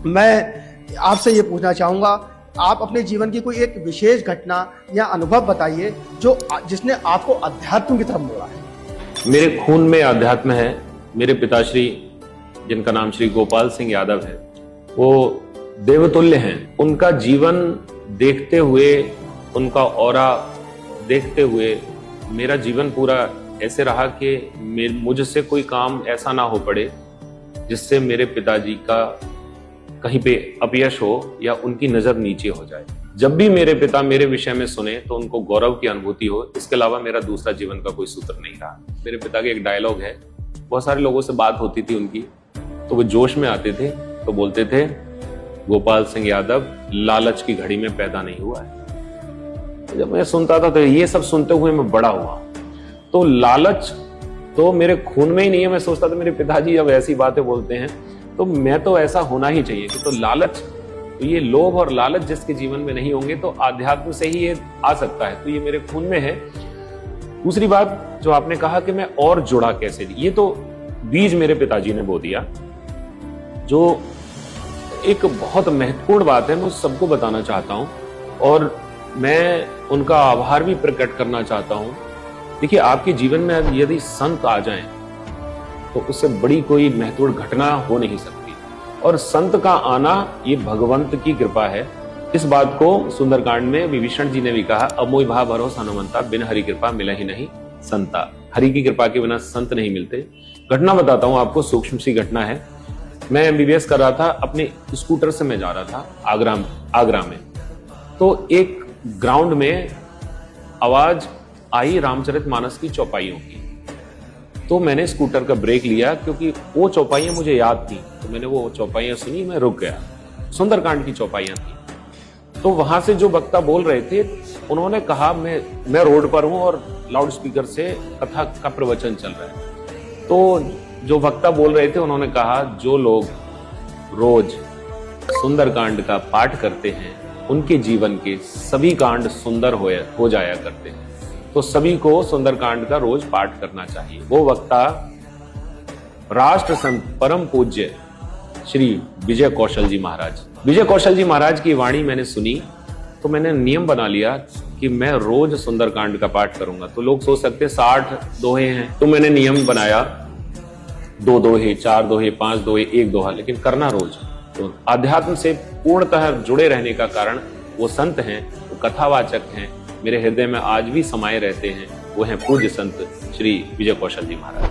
मैं आपसे ये पूछना चाहूँगा, आप अपने जीवन की कोई एक विशेष घटना या अनुभव बताइए जिसने आपको अध्यात्म की तरफ मोड़ा है। मेरे खून में अध्यात्म है। मेरे पिताश्री, जिनका नाम श्री गोपाल सिंह यादव है, वो देवतुल्य हैं। उनका जीवन देखते हुए, उनका ऑरा देखते हुए मेरा जीवन पूरा ऐसे रहा कि मुझसे कोई काम ऐसा ना हो पड़े जिससे मेरे पिताजी का कहीं पे अपयश हो या उनकी नजर नीचे हो जाए। जब भी मेरे पिता मेरे विषय में सुने तो उनको गौरव की अनुभूति हो। इसके अलावा मेरा दूसरा जीवन का कोई सूत्र नहीं रहा। मेरे पिता के एक डायलॉग है, बहुत सारे लोगों से बात होती थी उनकी, तो वो जोश में आते थे तो बोलते थे, गोपाल सिंह यादव लालच की घड़ी में पैदा नहीं हुआ है। जब मैं सुनता था तो ये सब सुनते हुए मैं बड़ा हुआ। तो लालच तो मेरे खून में ही नहीं है। मैं सोचता था मेरे पिताजी जब ऐसी बातें बोलते हैं तो मैं तो ऐसा होना ही चाहिए कि तो लालच, तो ये लोभ और लालच जिसके जीवन में नहीं होंगे तो आध्यात्म से ही ये आ सकता है। तो ये मेरे खून में है। दूसरी बात जो आपने कहा कि मैं और जुड़ा कैसे, ये तो बीज मेरे पिताजी ने बो दिया, जो एक बहुत महत्वपूर्ण बात है। मैं सबको बताना चाहता हूं और मैं उनका आभार भी प्रकट करना चाहता हूं। देखिए, आपके जीवन में यदि संत आ जाएं तो उससे बड़ी कोई महत्वपूर्ण घटना हो नहीं सकती। और संत का आना ये भगवंत की कृपा है। इस बात को सुंदरकांड में विभीषण जी ने भी कहा, अमोई भा भरोसा हनुमंता, बिन हरि कृपा मिला ही नहीं संता। हरि की कृपा के बिना संत नहीं मिलते। घटना बताता हूं आपको, सूक्ष्म सी घटना है। मैं एमबीबीएस कर रहा था, अपने स्कूटर से मैं जा रहा था आगरा में। तो एक ग्राउंड में आवाज आई रामचरितमानस की चौपाइयों की। तो मैंने स्कूटर का ब्रेक लिया क्योंकि वो चौपाइयां मुझे याद थी। तो मैंने वो चौपाइयां सुनी, मैं रुक गया। सुंदरकांड की चौपाइयां थी। तो वहां से जो वक्ता बोल रहे थे, उन्होंने कहा, मैं रोड पर हूं और लाउड स्पीकर से कथा का प्रवचन चल रहा है। तो जो वक्ता बोल रहे थे उन्होंने कहा, जो लोग रोज सुंदरकांड का पाठ करते हैं उनके जीवन के सभी कांड सुंदर हो जाया करते हैं। तो सभी को सुंदरकांड का रोज पाठ करना चाहिए। वो वक्ता राष्ट्र संत परम पूज्य श्री विजय कौशल जी महाराज की वाणी मैंने सुनी। तो मैंने नियम बना लिया कि मैं रोज सुंदरकांड का पाठ करूंगा। तो लोग सोच सकते 60 दोहे हैं, तो मैंने नियम बनाया 2 दोहे, 4 दोहे, 5 दोहे, 1 दोहा, लेकिन करना रोज। तो अध्यात्म से पूर्णतः जुड़े रहने का कारण वो संत हैं, वो कथावाचक हैं, मेरे हृदय में आज भी समाये रहते हैं। वो हैं पूज्य संत श्री विजय कौशल जी महाराज।